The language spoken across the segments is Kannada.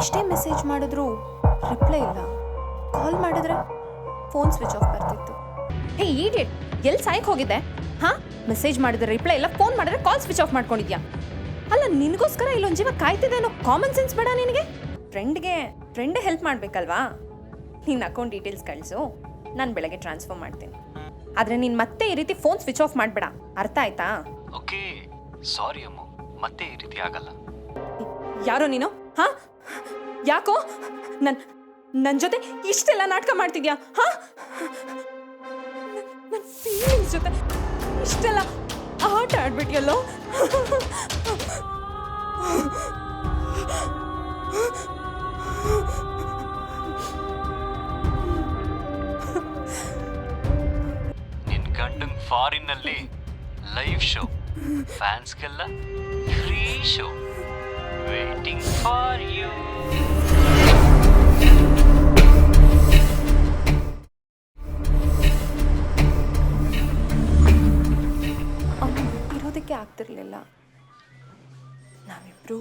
ಎಷ್ಟೇ ಮೆಸೇಜ್ ಮಾಡಿದ್ರು ರಿಪ್ಲೈ ಇಲ್ಲ. ಕಾಲ್ ಮಾಡಿದ್ರೆ ಫೋನ್ ಸ್ವಿಚ್ ಆಫ್ ಬರ್ತಿತ್ತು. ಹೇ ಈಡಿಯಟ್, ಎಲ್ಲಿ ಸಾಯಕ್ಕೆ ಹೋಗಿದ್ದೆ? ಹಾಂ, ಮೆಸೇಜ್ ಮಾಡಿದ್ರೆ ರಿಪ್ಲೈ ಇಲ್ಲ, ಫೋನ್ ಮಾಡಿದ್ರೆ ಕಾಲ್ ಸ್ವಿಚ್ ಆಫ್ ಮಾಡ್ಕೊಂಡಿದ್ಯಾ? ಅಲ್ಲ, ನಿನಗೋಸ್ಕರ ಇಲ್ಲೊಂದು ಜೀವ ಕಾಯ್ತಿದೆ ಅನ್ನೋ ಕಾಮನ್ ಸೆನ್ಸ್ ಬೇಡ ನಿನಗೆ? ಫ್ರೆಂಡೇ ಹೆಲ್ಪ್ ಮಾಡಬೇಕಲ್ವಾ? ನಿನ್ನ ಅಕೌಂಟ್ ಡೀಟೇಲ್ಸ್ ಕಳಿಸು, ನಾನು ಬೆಳಗ್ಗೆ ಟ್ರಾನ್ಸ್ಫರ್ ಮಾಡ್ತೀನಿ. ಆದರೆ ನೀನು ಮತ್ತೆ ಈ ರೀತಿ ಫೋನ್ ಸ್ವಿಚ್ ಆಫ್ ಮಾಡಬೇಡ, ಅರ್ಥ ಆಯ್ತಾ? ಓಕೆ, ಸಾರಿ ಅಮ್ಮ, ಮತ್ತೆ ಈ ರೀತಿ ಆಗಲ್ಲ. ಯಾರೋ ನೀನು? ಹಾಂ, ಯಾಕೋ ನನ್ನ ಜೊತೆ ಇಷ್ಟೆಲ್ಲ ನಾಟಕ ಮಾಡ್ತಿದ್ಯಾ? ಹಾಂ, ನನ್ನ ಫೀಲಿಂಗ್ಸ್ ಜೊತೆ ಇಷ್ಟೆಲ್ಲ ಆಟ ಆಡ್ಬಿಟ್ಯಲ್ಲೋ. ನಿನ್ ಗಂಡಂಗ್ ಫಾರಿನ್ನಲ್ಲಿ ಲೈವ್ ಶೋ, ಫ್ಯಾನ್ಸ್ಗೆಲ್ಲ free show, waiting for you. ಇರೋದಕ್ಕೆ ಆಗ್ತಿರ್ಲಿಲ್ಲ. ನಾವಿಬ್ರು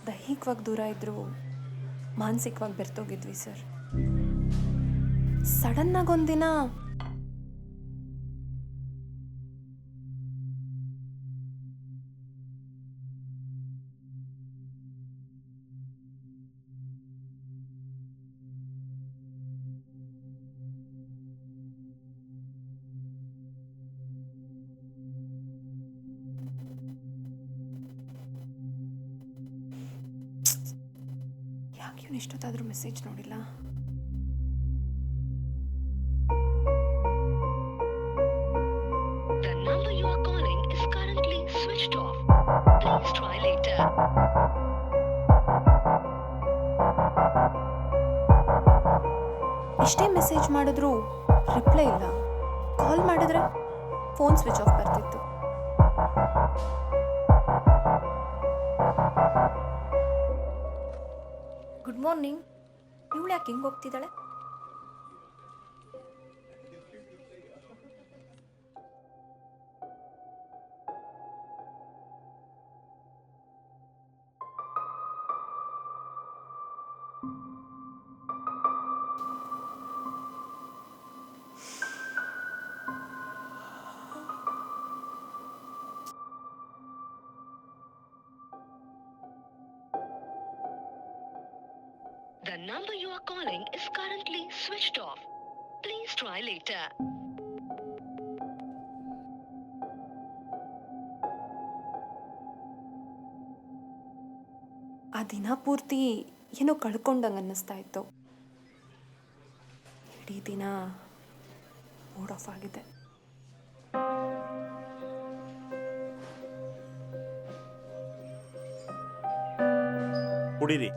ದೈಹಿಕವಾಗಿ ದೂರ ಇದ್ರು, ಮಾನಸಿಕವಾಗಿ ಬೆರ್ತೋಗಿದ್ವಿ ಸರ್. ಸಡನ್ನಾಗಿ ಒಂದಿನ ಯಾಕೆ ಇವನು ಇಷ್ಟೊತ್ತಾದರೂ ಮೆಸೇಜ್ ನೋಡಿಲ್ಲ? The number you are calling is currently switched off. Please try later. ಎಷ್ಟೇ ಮೆಸೇಜ್ ಮಾಡಿದ್ರು ರಿಪ್ಲೈ ಇಲ್ಲ. ಕಾಲ್ ಮಾಡಿದ್ರೆ ಫೋನ್ ಸ್ವಿಚ್ ಆಫ್ ಬರ್ತಿತ್ತು. Good morning. ಇವಳು ಯಾಕೆ ಹಿಂಗೆ ಹೋಗ್ತಿದ್ದಾಳೆ? The number you are calling is currently switched off. Please try later. ಆ ದಿನ ಪೂರ್ತಿ ಏನೋ ಕಳ್ಕೊಂಡಂಗೆ ಅನ್ನಿಸ್ತಾ ಇತ್ತು. ಇಡೀ ದಿನ ಮೂಡ್ ಆಫ್ ಆಗಿದೆ. ಕುಡೀರಿ.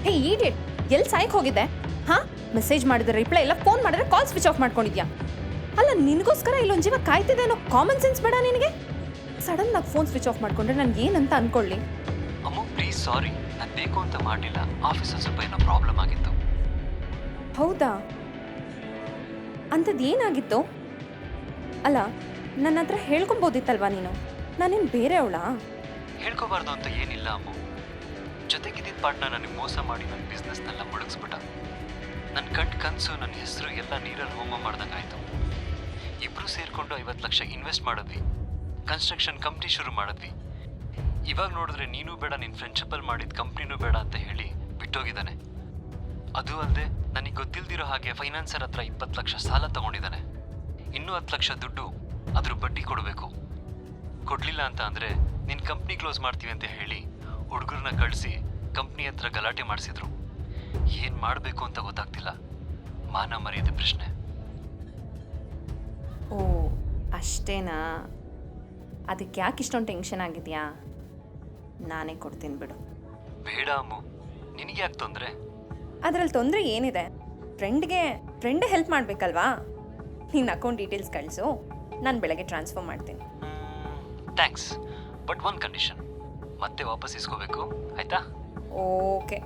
ಹೇ ಈಡಿಯಟ್, ಎಲ್ಲಿ ಸಾಯಕ್ಕೆ ಹೋಗಿದ್ದೆ? ಹಾಂ, ಮೆಸೇಜ್ ಮಾಡಿದ್ರೆ ರಿಪ್ಲೈ ಇಲ್ಲ, ಫೋನ್ ಮಾಡಿದ್ರೆ ಕಾಲ್ ಸ್ವಿಚ್ ಆಫ್ ಮಾಡ್ಕೊಂಡಿದ್ಯಾ? ಅಲ್ಲ, ನಿನಗೋಸ್ಕರ ಇಲ್ಲೊಂದು ಜೀವ ಕಾಯ್ತಿದೆ ಅನ್ನೋ ಕಾಮನ್ ಸೆನ್ಸ್ ಬೇಡ ನಿನಗೆ? ಸಡನ್ ಆಗಿ ಫೋನ್ ಸ್ವಿಚ್ ಆಫ್ ಮಾಡ್ಕೊಂಡ್ರೆ ನನ್ಗೆ ಏನಂತ ಅನ್ಕೊಳ್ಳಿ? ಅಮ್ಮ ಪ್ಲೀಸ್ ಸಾರಿ, ನಾನು ಬೇಕು ಅಂತ ಮಾಡಲಿಲ್ಲ. ಆಫೀಸಲ್ಲಿ ಸ್ವಲ್ಪ ಏನೋ ಪ್ರಾಬ್ಲಮ್ ಆಗಿತ್ತು. ಹೌದಾ? ಅಂಥದ್ದು ಏನಾಗಿತ್ತು? ಅಲ್ಲ, ನನ್ನ ಹತ್ರ ಹೇಳ್ಕೊಬೋದಿತ್ತಲ್ವಾ ನೀನು? ನಾನೇನು ಬೇರೆ ಅವಳಾ? ಹೇಳ್ಕೋಬಾರ್ದು ಅಂತ ಏನಿಲ್ಲ ಅಮ್ಮ. ಜೊತೆಗಿದ್ದಿದ್ದ ಪಾರ್ಟ್ನರ್ ನನಗೆ ಮೋಸ ಮಾಡಿ ನನ್ನ ಬಿಸ್ನೆಸ್ನೆಲ್ಲ ಮುಳುಗಿಸ್ಬಿಟ್ಟ. ನನ್ನ ಕನಸು, ನನ್ನ ಹೆಸರು ಎಲ್ಲ ನೀರಲ್ಲಿ ಹೋಮ ಮಾಡ್ದಂಗಾಯ್ತು. ಇಬ್ಬರು ಸೇರಿಕೊಂಡು 50 ಲಕ್ಷ ಇನ್ವೆಸ್ಟ್ ಮಾಡಿದ್ವಿ. ಕನ್ಸ್ಟ್ರಕ್ಷನ್ ಕಂಪ್ನಿ ಶುರು ಮಾಡಿದ್ವಿ. ಇವಾಗ ನೋಡಿದ್ರೆ ನೀನು ಬೇಡ, ನಿನ್ನ ಫ್ರೆಂಡ್ಶಿಪ್ಪಲ್ಲಿ ಮಾಡಿದ ಕಂಪ್ನಿನೂ ಬೇಡ ಅಂತ ಹೇಳಿ ಬಿಟ್ಟೋಗಿದ್ದಾನೆ. ಅದು ಅಲ್ಲದೆ ನನಗೆ ಗೊತ್ತಿಲ್ದಿರೋ ಹಾಗೆ ಫೈನಾನ್ಸರ್ ಹತ್ರ 20 ಲಕ್ಷ ಸಾಲ ತಗೊಂಡಿದ್ದಾನೆ. ಇನ್ನೂ 10 ಲಕ್ಷ ದುಡ್ಡು ಅದ್ರ ಬಡ್ಡಿ ಕೊಡಬೇಕು. ಕೊಡಲಿಲ್ಲ ಅಂತ ಅಂದರೆ ನಿನ್ನ ಕಂಪ್ನಿ ಕ್ಲೋಸ್ ಮಾಡ್ತೀವಿ ಅಂತ ಹೇಳಿ ಹುಡುಗರನ್ನ ಕಳಿಸಿ ಕಂಪ್ನಿ ಹತ್ರ ಗಲಾಟೆ ಮಾಡಿಸಿದ್ರು. ಏನು ಮಾಡಬೇಕು ಅಂತ ಗೊತ್ತಾಗ್ತಿಲ್ಲ. ಮಾನ ಮರ್ಯಾದೆ ಪ್ರಶ್ನೆ. ಓ, ಅಷ್ಟೇನಾ? ಅದಕ್ಕೆ ಯಾಕೆ ಇಷ್ಟೊಂದು ಟೆನ್ಷನ್ ಆಗಿದೆಯಾ? ನಾನೇ ಕೊಡ್ತೀನಿ ಬಿಡು. ಬೇಡ ಅಮ್ಮು, ನಿನಗೆ ಯಾಕೆ ತೊಂದರೆ? ಅದರಲ್ಲಿ ತೊಂದರೆ ಏನಿದೆ? ಫ್ರೆಂಡೇ ಹೆಲ್ಪ್ ಮಾಡಬೇಕಲ್ವಾ? ನಿನ್ನ ಅಕೌಂಟ್ ಡೀಟೇಲ್ಸ್ ಕಳಿಸು, ನಾನು ಬೆಳಗ್ಗೆ ಟ್ರಾನ್ಸ್ಫರ್ ಮಾಡ್ತೀನಿ. ಥ್ಯಾಂಕ್ಸ್, ಬಟ್ ಒಂದು ಕಂಡೀಷನ್. ಮತ್ತೆ ವಾಪಸ್ ಇಸ್ಕೋಬೇಕು, ಆಯ್ತಾ? ಓಕೆ,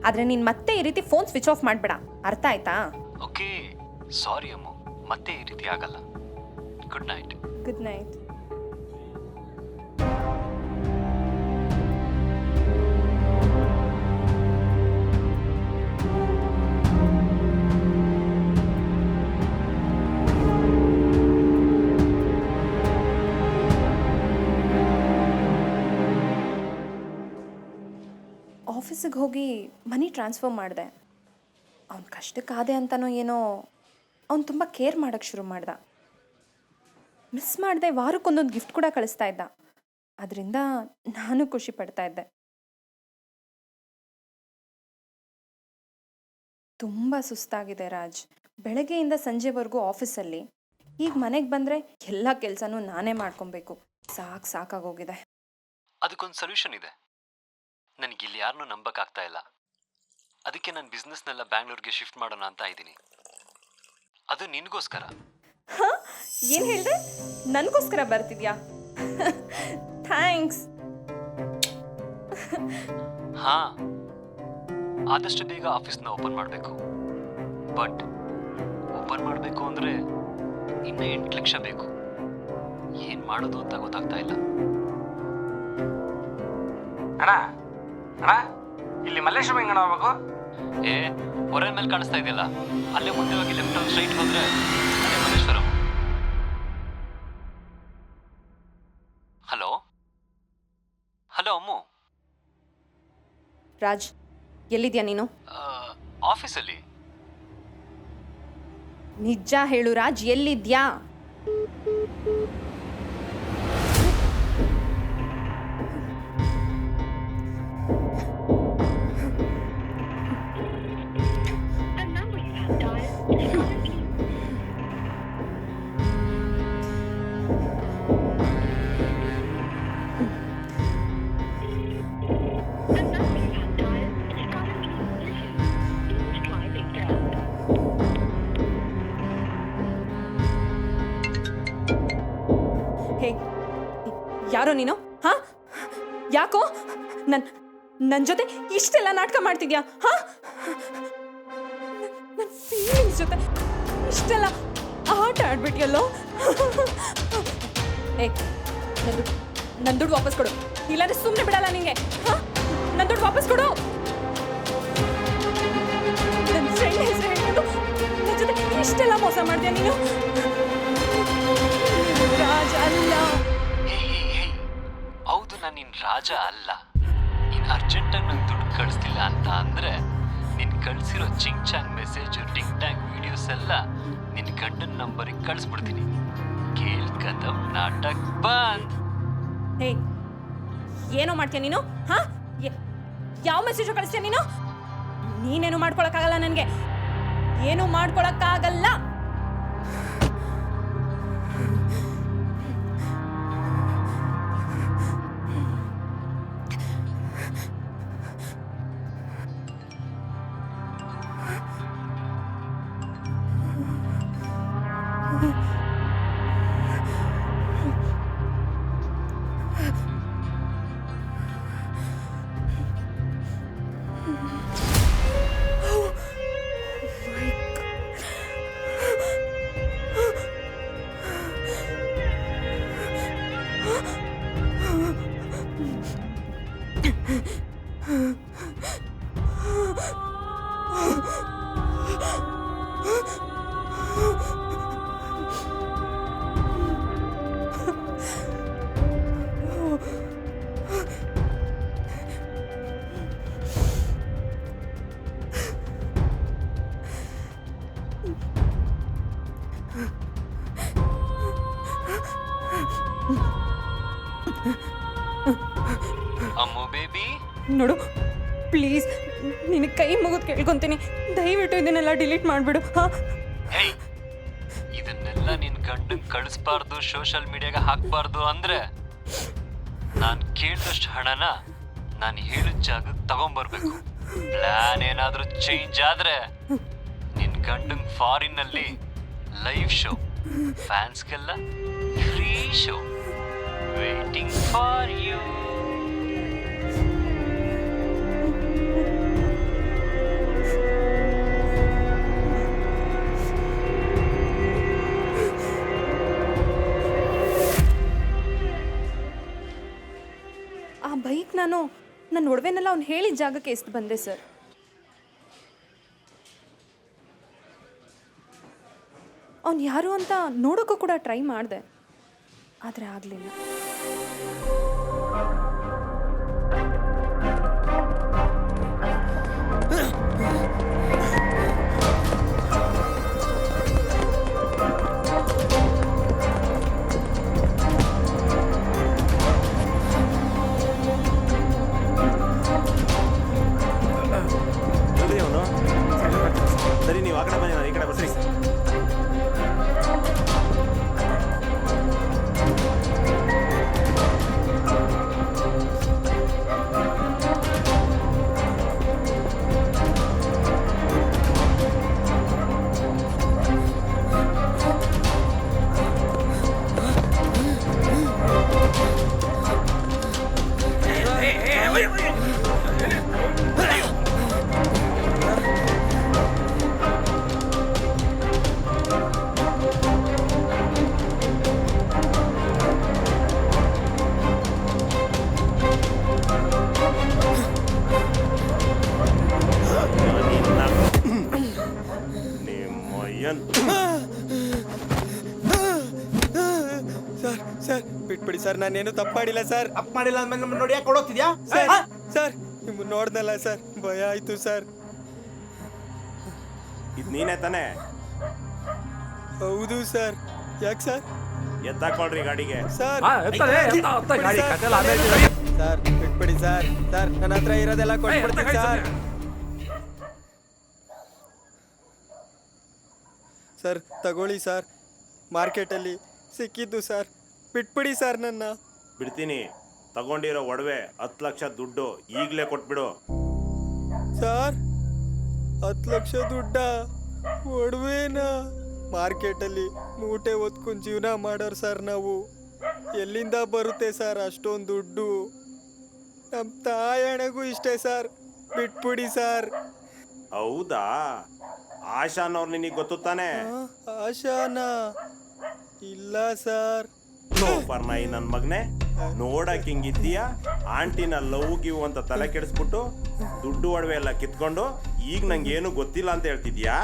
ಆದರೆ ನೀನು ಮತ್ತೆ ಈ ರೀತಿ ಫೋನ್ ಸ್ವಿಚ್ ಆಫ್ ಮಾಡಬೇಡ, ಅರ್ಥ ಆಯ್ತಾ? ಓಕೆ, ಸಾರಿ ಅಮ್ಮು, ಮತ್ತೆ ಈ ರೀತಿ ಆಗಲ್ಲ. Good night. Good night. ಆಫೀಸಿಗೆ ಹೋಗಿ ಮನಿ ಟ್ರಾನ್ಸ್ಫರ್ ಮಾಡಿದೆ. ಅವ್ನ ಕಷ್ಟಕ್ಕಾದೆ ಅಂತನೋ ಏನೋ ಅವ್ನು ತುಂಬ ಕೇರ್ ಮಾಡೋಕ್ಕೆ ಶುರು ಮಾಡ್ದ. ಮಿಸ್ ಮಾಡಿದೆ, ವಾರಕ್ಕೊಂದೊಂದು ಗಿಫ್ಟ್ ಕೂಡ ಕಳಿಸ್ತಾ ಇದ್ದ. ಅದರಿಂದ ನಾನು ಖುಷಿ ಪಡ್ತಾ ಇದ್ದೆ. ತುಂಬ ಸುಸ್ತಾಗಿದೆ ರಾಜ್. ಬೆಳಗ್ಗೆಯಿಂದ ಸಂಜೆವರೆಗೂ ಆಫೀಸಲ್ಲಿ. ಈಗ ಮನೆಗೆ ಬಂದರೆ ಎಲ್ಲ ಕೆಲಸನೂ ನಾನೇ ಮಾಡ್ಕೊಬೇಕು. ಸಾಕಾಗೋಗಿದೆ. ಅದಕ್ಕೊಂದು ಸೊಲ್ಯೂಷನ್ ಇದೆ. ನನಗಿಲ್ಲಿ ಯಾರನ್ನೂ ನಂಬಕ್ಕಾಗ್ತಾ ಇಲ್ಲ. ಅದಕ್ಕೆ ನನ್ನ ಬಿಸ್ನೆಸ್ನೆಲ್ಲ ಬ್ಯಾಂಗ್ಳೂರ್ಗೆ ಶಿಫ್ಟ್ ಮಾಡೋಣ ಅಂತ ಇದ್ದೀನಿ. ಅದು ನಿನಗೋಸ್ಕರ. ಹಾಂ, ಏನು ಹೇಳಿದೆ? ನನಗೋಸ್ಕರ ಬರ್ತಿದ್ಯಾ? ಥ್ಯಾಂಕ್ಸ್. ಹಾಂ, ಆದಷ್ಟು ಬೇಗ ಆಫೀಸ್ನ ಓಪನ್ ಮಾಡಬೇಕು. ಬಟ್ ಓಪನ್ ಮಾಡಬೇಕು ಅಂದರೆ ಇನ್ನೂ 8 ಲಕ್ಷ ಬೇಕು. ಏನು ಮಾಡೋದು ಅಂತ ಗೊತ್ತಾಗ್ತಾ ಇಲ್ಲ. ಅಣ್ಣ ಅಣ್ಣ, ಇಲ್ಲಿ ಮಲ್ಲೇಶ್ವರ ಹೆಂಗಣ ಹೋಗ್ಬೇಕು? ಹೊರ ಮೇಲೆ ಕಾಣಿಸ್ತಾ ಇದೆಯಲ್ಲ, ಅಲ್ಲೇ ಮುಂದೆ ಹೋಗಿ ಲೆಫ್ಟ್ ಸ್ಟ್ರೈಟ್ ಹೋದ್ರೆ ಅಲ್ಲೇ ಮಲ್ಲೇಶ್ವರಂ. ಹಲೋ ಹಲೋ ಅಮ್ಮು. ರಾಜ್, ಎಲ್ಲಿದ್ಯಾ ನೀನು? ಆಫೀಸಲ್ಲಿ. ನಿಜ ಹೇಳು ರಾಜ್, ಎಲ್ಲಿದ್ಯಾ? The number you have dialed is currently busy. Please try later. ಹೇ, ಯಾರೋ ನೀನು? ಹಾಂ, ಯಾಕೋ ನನ್ನ ಜೊತೆ ಇಷ್ಟೆಲ್ಲ ನಾಟಕ ಮಾಡ್ತಿದ್ಯಾ? ಹಾಂ, ನನ್ನ ಫೀಲಿಂಗ್ಸ್ ಜೊತೆ ಇಷ್ಟೆಲ್ಲ ಆಟ ಆಡ್ಬಿಟ್ಟಿಯಲ್ಲೋ. ಏ, ನನ್ನ ದುಡ್ಡು ವಾಪಸ್ ಕೊಡು, ಇಲ್ಲಾಂದ್ರೆ ಸುಮ್ಮನೆ ಬಿಡಲ್ಲ ನಿಂಗೆ. ಹಾಂ, ನನ್ನ ದುಡ್ಡು ವಾಪಸ್ ಕೊಡು. ನನ್ನ ಫ್ರೆಂಡ್ ಹೆಸರು ಹೇಳ್ಕೊಂಡು ನನ್ನ ಜೊತೆ ಇಷ್ಟೆಲ್ಲ ಮೋಸ ಮಾಡ್ತೀಯ ನೀನು? ರಾಜ ಅಲ್ಲ. ಹೌದು, ನಾನು ನಿನ್ನ ರಾಜ ಅಲ್ಲ. ನೀನು ಅರ್ಜೆಂಟಾಗಿ ನಂಗೆ ದುಡ್ಡು ಕಳಿಸ್ತಿಲ್ಲ ಅಂತ ಅಂದರೆ ನೀನು ಕಳಿಸಿರೋ ಚಿಂಗ್ ಚಾಂಗ್ ಮೆಸೇಜು, ಟಿಂಗ್ ಟ್ಯಾಂಗ್ ವಿಡಿಯೋಸ್ ಎಲ್ಲ ನಿನ್ನ ಗಂಡನ ನಂಬರಿಗೆ ಕಳಿಸ್ಬಿಡ್ತೀನಿ. ಕೇಳ್ಕದಮ್ ನಾಟಕ್ ಬಂದ್. ಹೇ, ಏನೋ ಮಾಡ್ತೀಯ ನೀನು? ಹಾಂ, ಯಾವ ಮೆಸೇಜು ಕಳಿಸ್ತೀಯ ನೀನು? ನೀನೇನು ಮಾಡ್ಕೊಳಕ್ಕಾಗಲ್ಲ ನನಗೆ, ಏನು ಮಾಡ್ಕೊಳಕ್ಕಾಗಲ್ಲ. ಅಮ್ಮು ಬೇಬಿ. ನೋಡು ಪ್ಲೀಸ್ ನಿನಗೆ ಕೈ ಮುಗಿದು ಕೇಳ್ಕೊತೀನಿ, ದಯವಿಟ್ಟು ಇದನ್ನೆಲ್ಲ ಡಿಲೀಟ್ ಮಾಡಿಬಿಡು. ಹಾಂ, ಹೇಯ್, ಇದನ್ನೆಲ್ಲ ನಿನ್ ಗಂಡಂಗೆ ಕಳಿಸ್ಬಾರ್ದು, ಸೋಷಿಯಲ್ ಮೀಡಿಯಾಗೆ ಹಾಕ್ಬಾರ್ದು ಅಂದ್ರೆ ನಾನು ಕೇಳಿದಷ್ಟು ಹಣನ ನಾನು ಹೇಳಿದ ಜಾಗಕ್ಕೆ ತಗೊಂಬರ್ಬೇಕು. ಪ್ಲಾನ್ ಏನಾದರೂ ಚೇಂಜ್ ಆದ್ರೆ ನಿನ್ ಗಂಡಂಗೆ ಫಾರಿನ್ನಲ್ಲಿ ಲೈವ್ ಶೋ, ಫ್ಯಾನ್ಸ್ಗೆಲ್ಲ free show waiting for you. ಆ ಬೈಕ್ ನನ್ನ ಒಡವೆನೆಲ್ಲ ಅವ್ನು ಹೇಳಿದ ಜಾಗಕ್ಕೆ ಎಷ್ಟು ಬಂದೆ ಸರ್. ಅವ್ನು ಯಾರು ಅಂತ ನೋಡೋಕ್ಕೂ ಕೂಡ ಟ್ರೈ ಮಾಡಿದೆ, ಆದರೆ ಆಗಲಿಲ್ಲ. ಸರಿ, ನೀವು ಆ ಕಡೆ ಬನ್ನಿ, ನಾನು ಈ ಕಡೆ ಬರ್ತೀನಿ. ಸರ್ ಬಿಟ್ಬಿಡಿ ಸರ್, ನಾನೇನು ತಪ್ಪು ಮಾಡಿಲ್ಲ ಸರ್. ಅಪ್ ಮಾಡಿಲ್ಲ ಅಂದ್ಮೇಲೆ ನಮ್ಮ ನೋಡಿ ಯಾಕೆ ಕೊಡೋಗ್ತಿದ್ಯಾ? ಸರ್ ನಿಮ್ಮನ್ನು ನೋಡ್ದಲ್ಲ ಸರ್, ಭಯ ಆಯ್ತು ಸರ್. ಇದು ನೀನೇ ತಾನೇ? ಹೌದು ಸರ್. ಯಾಕೆ ಸರ್? ಎತ್ತಾಕೊಳ್ರಿ ಗಾಡಿಗೆ. ಸರ್ ಸರ್ ಬಿಟ್ಬಿಡಿ ಸರ್. ಸರ್ ನನ್ನ ಹತ್ರ ಇರೋದೆಲ್ಲ ಕೊಟ್ಬಿಡ್ತೀನಿ ಸರ್. ಸರ್ ತಗೊಳ್ಳಿ ಸರ್, ಮಾರ್ಕೆಟಲ್ಲಿ ಸಿಕ್ಕಿದ್ದು ಸರ್, ಬಿಟ್ಬಿಡಿ ಸರ್ ನನ್ನ. ಬಿಡ್ತೀನಿ. ತಗೊಂಡಿರೋ ಒಡವೆ 10 ಲಕ್ಷ ದುಡ್ಡು ಈಗಲೇ ಕೊಟ್ಬಿಡು. ಸರ್ 10 ಲಕ್ಷ ದುಡ್ಡ ಒಡವೆನ? ಮಾರ್ಕೆಟಲ್ಲಿ ಮೂಟೆ ಹೊತ್ಕೊಂಡು ಜೀವನ ಮಾಡೋರು ಸರ್ ನಾವು, ಎಲ್ಲಿಂದ ಬರುತ್ತೆ ಸರ್ ಅಷ್ಟೊಂದು ದುಡ್ಡು? ನಮ್ಮ ತಾಯಣಗೂ ಇಷ್ಟೇ ಸರ್, ಬಿಟ್ಬಿಡಿ ಸರ್. ಹೌದಾ? ಆಶಾನವ್ರು ನಿನಗೆ ಗೊತ್ತು ತಾನೆ? ಆಶಾನ? ಇಲ್ಲ ಸರ್. ನಾಯಿ ನನ್ನ ಮಗನೇ, ನೋಡಕ್ ಹಿಂಗಿದ್ದೀಯ, ಆಂಟಿನ ಲವ್ ಗಿವ್ ಅಂತ ತಲೆ ಕೆಡಿಸ್ಬಿಟ್ಟು ದುಡ್ಡು ಒಡವೆ ಎಲ್ಲ ಕಿತ್ಕೊಂಡು ಈಗ ನಂಗೆ ಏನು ಗೊತ್ತಿಲ್ಲ ಅಂತ ಹೇಳ್ತಿದ್ಯಾ?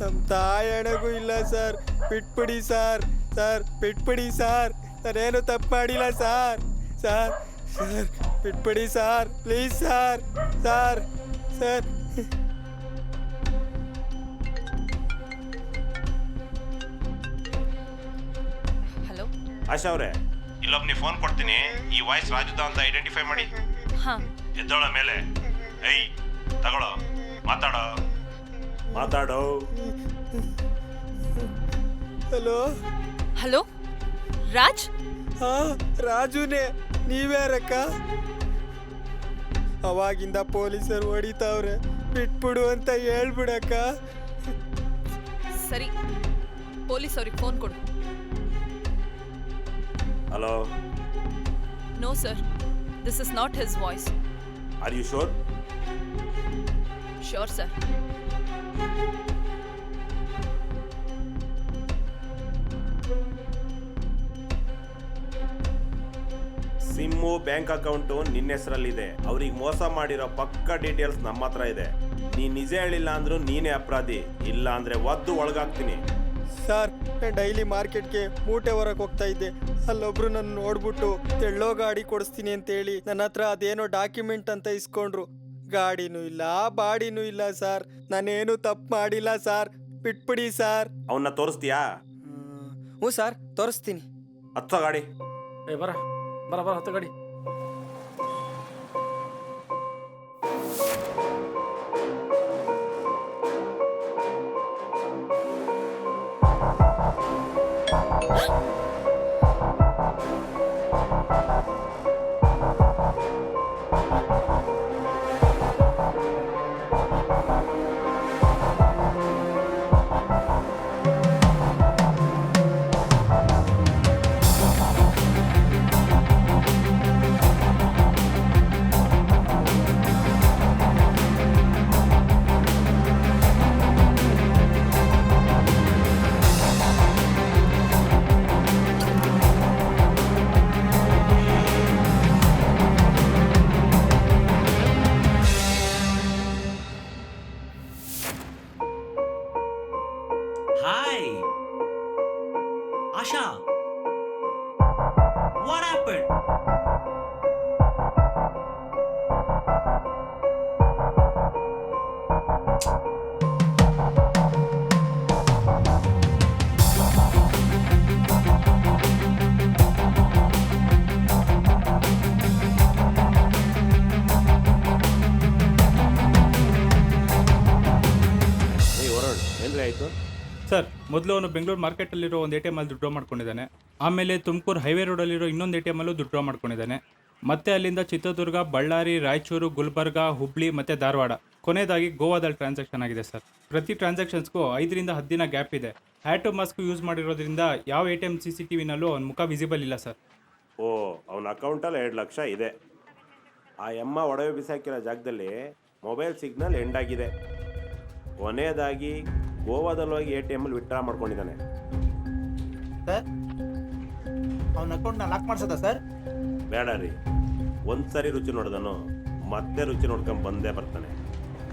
ನಮ್ಮ ತಾಯಣಗೂ ಇಲ್ಲ ಸರ್, ಬಿಟ್ಬಿಡಿ ಸರ್. ಸರ್ ಬಿಟ್ಬಿಡಿ ಸರ್, ನಾನೇನು ತಪ್ಪು ಮಾಡಿಲ್ಲ ಸರ್. ಸರ್ ಸರ್ ಬಿಟ್ಬಿಡಿ sir, please sir. Sir sir hello Asha ಅವರೇ, ಇಲ್ಲೊಬ್ಬ ನೀವು ಫೋನ್ ಕೊಡ್ತೀನಿ, ಈ ವಾಯ್ಸ್ ರಾಜುದ ಅಂತ ಐಡೆಂಟಿಫೈ ಮಾಡಿ. ಹಾಂ, ಎದ್ದೋಳ ಮೇಲೆ. ಏಯ್ ತಗೊಳ್ಳೋ, ಮಾತಾಡೋ ಮಾತಾಡೋ. Hello hello Raj? ಹಾ ರಾಜುನೇ, ನೀವ್ಯಾರಕ್ಕ? ಅವಾಗಿಂದ ಪೊಲೀಸರು ಹೊಡಿತಾವ್ರೆ, ಬಿಟ್ಬಿಡು ಅಂತ ಹೇಳ್ಬಿಡಕ್ಕ. ಸರಿ, ಪೊಲೀಸ್ ಅವ್ರಿಗೆ ಫೋನ್ ಕೊಡು. Hello. No sir, this is not his voice. Are you sure? Sure sir. SIM bank account ನಿನ್ನ ಹೆಸರಲ್ಲಿದೆ. ಅವ್ರಿಗೆ ಮೋಸ ಮಾಡಿರೋ ಪಕ್ಕ ಡೀಟೇಲ್ಸ್ ನಮ್ಮ ಹತ್ರ ಇದೆ. ನೀನ್ ನಿಜ ಹೇಳಿಲ್ಲ ಅಂದ್ರೂ ನೀನೇ ಅಪರಾಧಿ, ಇಲ್ಲ ಅಂದ್ರೆ ಒದ್ದು ಒಳಗಾಗ್ತೀನಿ. ಸರ್ ನಾನು ಡೈಲಿ ಮಾರ್ಕೆಟ್ಗೆ ಮೂಟೆ ಹೊರಕ್ಕೆ ಹೋಗ್ತಾ ಇದ್ದೆ. ಅಲ್ಲೊಬ್ರು ನನ್ನ ನೋಡ್ಬಿಟ್ಟು ತೆಳ್ಳೋ ಗಾಡಿ ಕೊಡಿಸ್ತೀನಿ ಅಂತೇಳಿ ನನ್ನ ಹತ್ರ ಅದೇನೋ ಡಾಕ್ಯುಮೆಂಟ್ ಅಂತ ಇಸ್ಕೊಂಡ್ರು. ಗಾಡಿನೂ ಇಲ್ಲ ಬಾಡಿನೂ ಇಲ್ಲ ಸರ್. ನಾನೇನು ತಪ್ಪು ಮಾಡಿಲ್ಲ ಸರ್, ಬಿಟ್ಬಿಡಿ ಸರ್. ಅವನ್ನ ತೋರಿಸ್ತೀಯಾ? ಹ್ಞೂ ಸರ್ ತೋರಿಸ್ತೀನಿ. ಹತ್ತೋ ಗಾಡಿ. ಏ ಬರ ಬರ ಬರ ಹತ್ತು ಗಾಡಿ. Hi. Asha. What happened? ಏನ್ರಿ ಆಯ್ತು? ಸರ್, ಮೊದಲು ಅವನು ಬೆಂಗಳೂರು ಮಾರ್ಕೆಟಲ್ಲಿರೋ ಒಂದು ATM ಅಲ್ಲಿ ದುಡ್ಡು ಮಾಡ್ಕೊಂಡಿದ್ದಾನೆ. ಆಮೇಲೆ ತುಮಕೂರು ಹೈವೇ ರೋಡಲ್ಲಿರೋ ಇನ್ನೊಂದು ATM ಅಲ್ಲೂ ದುಡ್ಡು ಮಾಡ್ಕೊಂಡಿದ್ದಾನೆ. ಮತ್ತೆ ಅಲ್ಲಿಂದ ಚಿತ್ರದುರ್ಗ, ಬಳ್ಳಾರಿ, ರಾಯಚೂರು, ಗುಲ್ಬರ್ಗ, ಹುಬ್ಳಿ ಮತ್ತು ಧಾರವಾಡ, ಕೊನೆಯದಾಗಿ ಗೋವಾದಲ್ಲಿ ಟ್ರಾನ್ಸಾಕ್ಷನ್ ಆಗಿದೆ ಸರ್. ಪ್ರತಿ ಟ್ರಾನ್ಸಾಕ್ಷನ್ಸ್ಗೂ 5 ರಿಂದ 10 ದಿನ ಗ್ಯಾಪ್ ಇದೆ. ಹ್ಯಾಡ್ ಟು ಮಾಸ್ಕ್ ಯೂಸ್ ಮಾಡಿರೋದ್ರಿಂದ ಯಾವ ATM CCTVನಲ್ಲೂ ಅವನ ಮುಖ ವಿಸಿಬಲ್ ಇಲ್ಲ ಸರ್. ಓ, ಅವನ ಅಕೌಂಟಲ್ಲಿ 2 ಲಕ್ಷ ಇದೆ. ಆ ಎಮ್ಮ ಒಡವೆ ಬಿಸಾಕಿರೋ ಜಾಗದಲ್ಲಿ ಮೊಬೈಲ್ ಸಿಗ್ನಲ್ ಎಂಡ್ ಆಗಿದೆ. ಕೊನೆಯದಾಗಿ ಗೋವಾದಲ್ಲಿ ಹೋಗಿ ATM ಅಲ್ಲಿ ವಿತ್ಡ್ರಾ ಮಾಡ್ಕೊಂಡಿದ್ದಾನೆ. ಸರ್ ಅವನ ಅಕೌಂಟ್ನ ಲಾಕ್ ಮಾಡ್ಸೋದಾ ಸರ್? ಬೇಡ ರೀ, ಒಂದ್ಸರಿ ರುಚಿ ನೋಡಿದನು ಮತ್ತೆ ರುಚಿ ನೋಡ್ಕೊಂಡು ಬಂದೇ ಬರ್ತಾನೆ.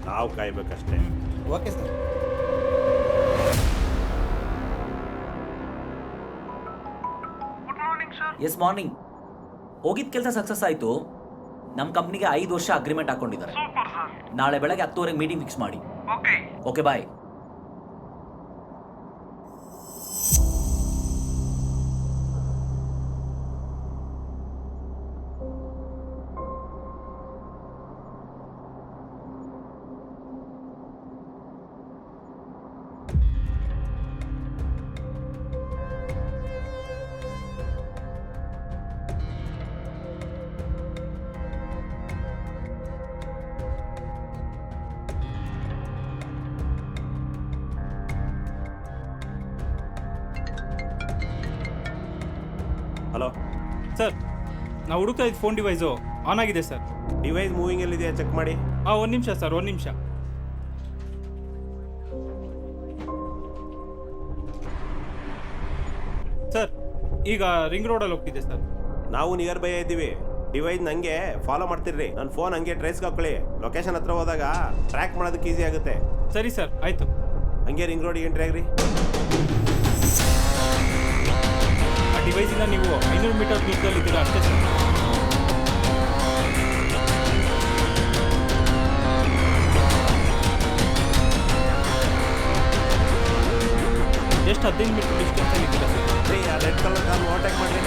ನಾವು ಕಾಯ್ಬೇಕಷ್ಟೇ. Okay sir. Yes morning. ಹೋಗಿದ್ದ ಕೆಲಸ ಸಕ್ಸಸ್ ಆಯಿತು. ನಮ್ಮ ಕಂಪ್ನಿಗೆ 5 ವರ್ಷ ಅಗ್ರಿಮೆಂಟ್ ಹಾಕೊಂಡಿದ್ದಾರೆ. ನಾಳೆ ಬೆಳಗ್ಗೆ 10:30 ಮೀಟಿಂಗ್ ಫಿಕ್ಸ್ ಮಾಡಿ. Okay bye. ಹಲೋ ಸರ್, ನಾವು ಹುಡುಕ್ತಾ ಇದ್ದ ಫೋನ್ ಡಿವೈಸು ಆನ್ ಆಗಿದೆ ಸರ್. ಡಿವೈಸ್ ಮೂವಿಂಗ್ ಎಲ್ಲಿದೆಯಾ ಚೆಕ್ ಮಾಡಿ. ಒಂದು ನಿಮಿಷ ಸರ್, 1 ನಿಮಿಷ. ಸರ್, ಈಗ ರಿಂಗ್ ರೋಡಲ್ಲಿ ಹೋಗ್ತಿದೆ ಸರ್. ನಾವು ನಿಯರ್ ಬೈ ಇದ್ದೀವಿ. ಡಿವೈಸ್ ನಂಗೆ ಫಾಲೋ ಮಾಡ್ತಿರ್ರಿ. ನನ್ನ ಫೋನ್ ಹಂಗೆ ಟ್ರೇಸ್ಗೆ ಹಾಕೊಳ್ಳಿ. ಲೊಕೇಶನ್ ಹತ್ರ ಹೋದಾಗ ಟ್ರ್ಯಾಕ್ ಮಾಡೋದಕ್ಕೆ ಈಸಿ ಆಗುತ್ತೆ. ಸರಿ ಸರ್, ಆಯಿತು. ಹಂಗೆ ರಿಂಗ್ ರೋಡಿಗೆ ಎಂಟ್ರಿ ಆಗ್ರಿ. ಆ ಡಿವೈಸಿಂದ ನೀವು 500 ಮೀಟರ್ ದೂರದಲ್ಲಿದ್ದೀರಾ ಅಷ್ಟೇ ಸರ್. ಜಸ್ಟ್ 15 ಮೀಟರ್ ಡಿಸ್ಟೆನ್ಸಲ್ಲಿ ಇದ್ದೀರಾ ಸರ್. ರೀ, ಆ ರೆಡ್ ಕಲರ್ ಕಾರ್ ಓವರ್ಟೇಕ್ ಮಾಡಿರಿ.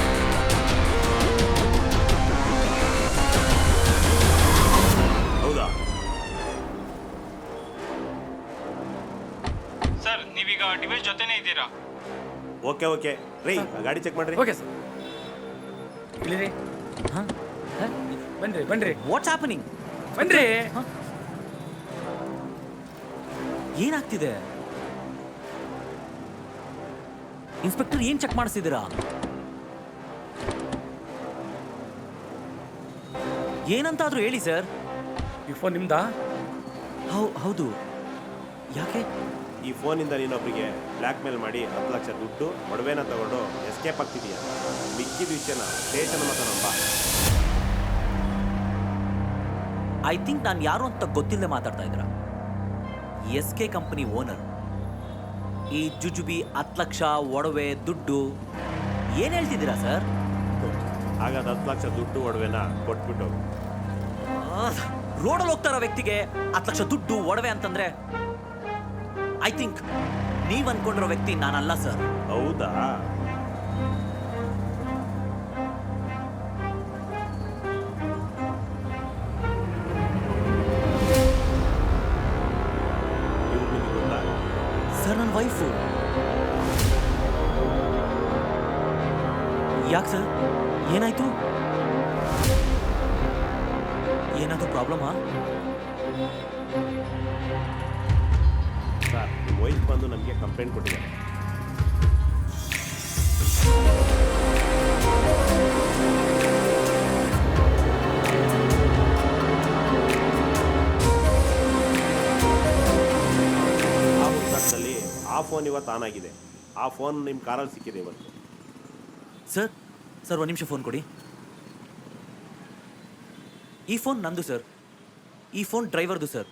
ಹೌದಾ ಸರ್, ನೀವೀಗ ಡಿವೈಸ್ ಜೊತೆನೇ ಇದ್ದೀರಾ? Okay okay. ರೀ, ಆ ಗಾಡಿ ಚೆಕ್ ಮಾಡ್ರಿ. Okay sir. ಇಲ್ಲಿರಿ. ಹಾಂ ಬನ್ರಿ ಬನ್ರಿ. What's happening? ಬನ್ರಿ. ಏನಾಗ್ತಿದೆ? ಇನ್ಸ್ಪೆಕ್ಟರ್ ಏನು ಚೆಕ್ ಮಾಡಿಸಿದ್ದೀರಾ? ಏನಂತಾದ್ರೂ ಹೇಳಿ ಸರ್. ಈ ಫೋನ್ ನಿಮ್ದಾ? ಹೌದು. ಯಾಕೆ? ಈ ಫೋನಿಂದ ನೀನೊಬ್ಬರಿಗೆ ಬ್ಲ್ಯಾಕ್ ಮೇಲ್ ಮಾಡಿ 10 ಲಕ್ಷ ದುಡ್ಡು ಒಡವೆನ ತಗೊಂಡು ಎಸ್ಕೇಪ್ ಆಗ್ತಿದೀಯ. ಮಿಕ್ಕಿದ ವಿಷಯನ ಸ್ಟೇಷನ್ ಮಾತಾಡೋಣ. ಐ ಥಿಂಕ್ ನಾನು ಯಾರು ಅಂತ ಗೊತ್ತಿಲ್ಲದೆ ಮಾತಾಡ್ತಾ ಇದ್ದೀರಾ. SK company owner. ಈ ಜುಜುಬಿ 10 ಲಕ್ಷ ಒಡವೆ ದುಡ್ಡು ಏನು ಹೇಳ್ತಿದ್ದೀರಾ ಸರ್? ಹಾಗಾದ 10 ಲಕ್ಷ ದುಡ್ಡು ಒಡವೆನ ಕೊಟ್ಬಿಟ್ಟು ರೋಡಲ್ಲಿ ಹೋಗ್ತಾರ ವ್ಯಕ್ತಿಗೆ 10 ಲಕ್ಷ ದುಡ್ಡು ಒಡವೆ ಅಂತಂದ್ರೆ ಐ ಥಿಂಕ್ ನೀವ್ ಅನ್ಕೊಂಡಿರೋ ವ್ಯಕ್ತಿ ನಾನಲ್ಲ ಸರ್. ಹೌದಾ? ಸರ್ ನನ್ನ ವೈಫು. ಯಾಕೆ ಸರ್, ಏನಾಯ್ತು? ಏನಾದ್ರು ಪ್ರಾಬ್ಲಮಾ? ಸರ್, ವೈಫ್ ಬಂದು ನಮಗೆ ಕಂಪ್ಲೇಂಟ್ ಕೊಟ್ಟಿದ್ದಾರೆ. ಆ ಹುಡುಕಾಟದಲ್ಲಿ ಆ ಫೋನ್ ಇವತ್ತು ಆನ್ ಆಗಿದೆ. ಆ ಫೋನ್ ನಿಮ್ಮ ಕಾರಲ್ಲಿ ಸಿಕ್ಕಿದೆ ಇವತ್ತು. ಸರ್ ಒಂದು ನಿಮಿಷ ಫೋನ್ ಕೊಡಿ. ಈ ಫೋನ್ ನಂದು ಸರ್. ಈ ಫೋನ್ ಡ್ರೈವರ್ದು ಸರ್.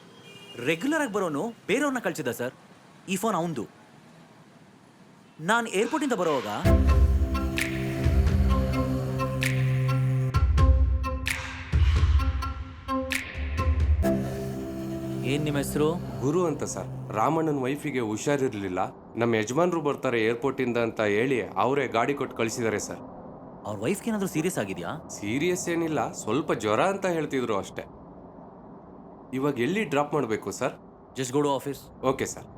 ರೆಗ್ಯುಲರ್ ಆಗಿ ಬರೋನು ಬೇರೆಯವ್ರನ್ನ ಕಳಿಸಿದ ಸರ್. ಈ ಫೋನ್ ಅವಂದು. ನಾನು ಏರ್ಪೋರ್ಟಿಂದ ಬರೋವಾಗ ಏನ್ ನಿಮ್ಮ ಹೆಸರು? ಗುರು ಅಂತ ಸರ್. ರಾಮಣ್ಣನ ವೈಫಿಗೆ ಹುಷಾರಿರ್ಲಿಲ್ಲ, ನಮ್ಮ ಯಜಮಾನ್ರು ಬರ್ತಾರೆ ಏರ್ಪೋರ್ಟಿಂದ ಅಂತ ಹೇಳಿ ಅವರೇ ಗಾಡಿ ಕೊಟ್ಟು ಕಳಿಸಿದ್ದಾರೆ ಸರ್. ಅವ್ರ ವೈಫ್ಗೆ ಏನಾದರೂ ಸೀರಿಯಸ್ ಆಗಿದೆಯಾ? ಸೀರಿಯಸ್ ಏನಿಲ್ಲ, ಸ್ವಲ್ಪ ಜ್ವರ ಅಂತ ಹೇಳ್ತಿದ್ರು ಅಷ್ಟೇ. ಇವಾಗ ಎಲ್ಲಿ ಡ್ರಾಪ್ ಮಾಡಬೇಕು sir? Just go to office. Okay sir.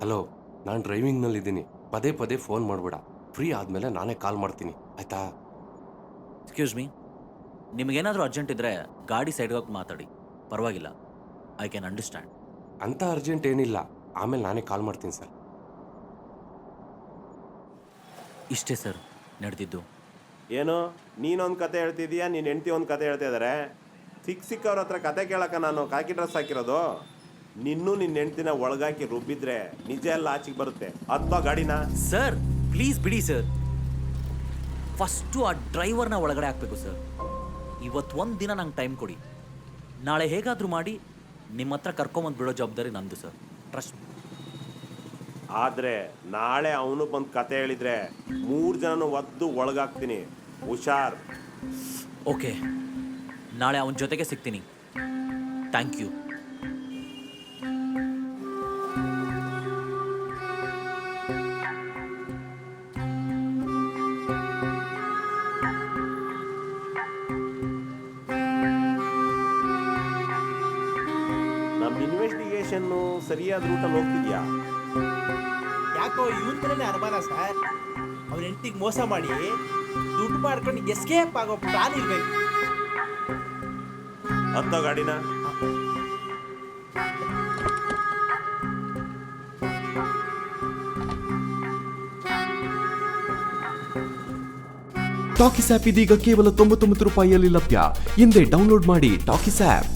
Hello, ನಾನು ಡ್ರೈವಿಂಗ್ನಲ್ಲಿದ್ದೀನಿ. ಪದೇ ಪದೇ ಫೋನ್ ಮಾಡಬೇಡ. ಫ್ರೀ ಆದಮೇಲೆ ನಾನೇ ಕಾಲ್ ಮಾಡ್ತೀನಿ, ಆಯ್ತಾ? ಎಕ್ಸ್ಕ್ಯೂಸ್ ಮೀ, ನಿಮಗೇನಾದರೂ ಅರ್ಜೆಂಟ್ ಇದ್ದರೆ ಗಾಡಿ ಸೈಡ್ಗೆ ಹೋಗಿ ಮಾತಾಡಿ, ಪರವಾಗಿಲ್ಲ. I can understand. ಅಂಥ ಅರ್ಜೆಂಟ್ ಏನಿಲ್ಲ, ಆಮೇಲೆ ನಾನೇ ಕಾಲ್ ಮಾಡ್ತೀನಿ ಸರ್. ಇಷ್ಟೇ ಸರ್ ನಡೆದಿದ್ದು. ಏನು ನೀನೊಂದು ಕತೆ ಹೇಳ್ತಿದೀಯಾ, ನೀನು ಹೆಂಡ್ತಿ ಒಂದು ಕತೆ ಹೇಳ್ತಾ ಇದ್ದಾರೆ. ಸಿಕ್ಕವ್ರ ಹತ್ರ ಕತೆ ಕೇಳಕ್ಕೆ ನಾನು ಕಾಕಿ ಡ್ರೆಸ್ ಹಾಕಿರೋದು. ನಿನ್ನೂ ನಿನ್ನ ಹೆಂಡ್ತಿನ ಒಳಗಾಕಿ ರುಬ್ಬಿದ್ರೆ ನಿಜ ಎಲ್ಲ ಆಚೆಗೆ ಬರುತ್ತೆ. ಅಥವಾ ಗಾಡಿನ ಸರ್ ಪ್ಲೀಸ್ ಬಿಡಿ ಸರ್. ಫಸ್ಟು ಆ ಡ್ರೈವರ್ನ ಒಳಗಡೆ ಹಾಕಬೇಕು ಸರ್. ಇವತ್ತು ಒಂದು ದಿನ ನಂಗೆ ಟೈಮ್ ಕೊಡಿ. ನಾಳೆ ಹೇಗಾದರೂ ಮಾಡಿ ನಿಮ್ಮ ಹತ್ರ ಕರ್ಕೊಂಬಂದು ಬಿಡೋ ಜವಾಬ್ದಾರಿ ನಂದು ಸರ್. ಟ್ರಸ್ಟ್. ಆದರೆ ನಾಳೆ ಅವನು ಬಂದು ಕತೆ ಹೇಳಿದರೆ 3 ಜನನು ಒದ್ದು ಒಳಗಾಕ್ತೀನಿ. ಹುಷಾರ್. ಓಕೆ, ನಾಳೆ ಅವನ ಜೊತೆಗೆ ಸಿಗ್ತೀನಿ. Thank you. ನಮ್ಮ ಇನ್ವೆಸ್ಟಿಗೇಷನ್ನು ಸರಿಯಾದ ರೂಟಲ್ಲಿ ಹೋಗ್ತಿದ್ಯಾ? ಯಾಕೋ ಇವನ್ ಕಡೆನೇ ಅನುಮಾನ ಸರ್. ಅವ್ನ ಹೆಂಡತಿಗೆ ಮೋಸ ಮಾಡಿ ದುಡ್ಡು ಮಾಡ್ಕೊಂಡು ಎಸ್ಕೇಪ್ ಆಗೋ ಪ್ಲಾನ್ ಇರ್ಬೇಕು. ಹತ್ತೋ ಗಾಡಿನ. ಟಾಕಿಸ್ ಆಪ್ ಇದೀಗ ಕೇವಲ 99 ರೂಪಾಯಿಯಲ್ಲಿ ಲಭ್ಯ. ಹಿಂದೆ ಡೌನ್ಲೋಡ್ ಮಾಡಿ ಟಾಕಿಸ್ ಆಪ್.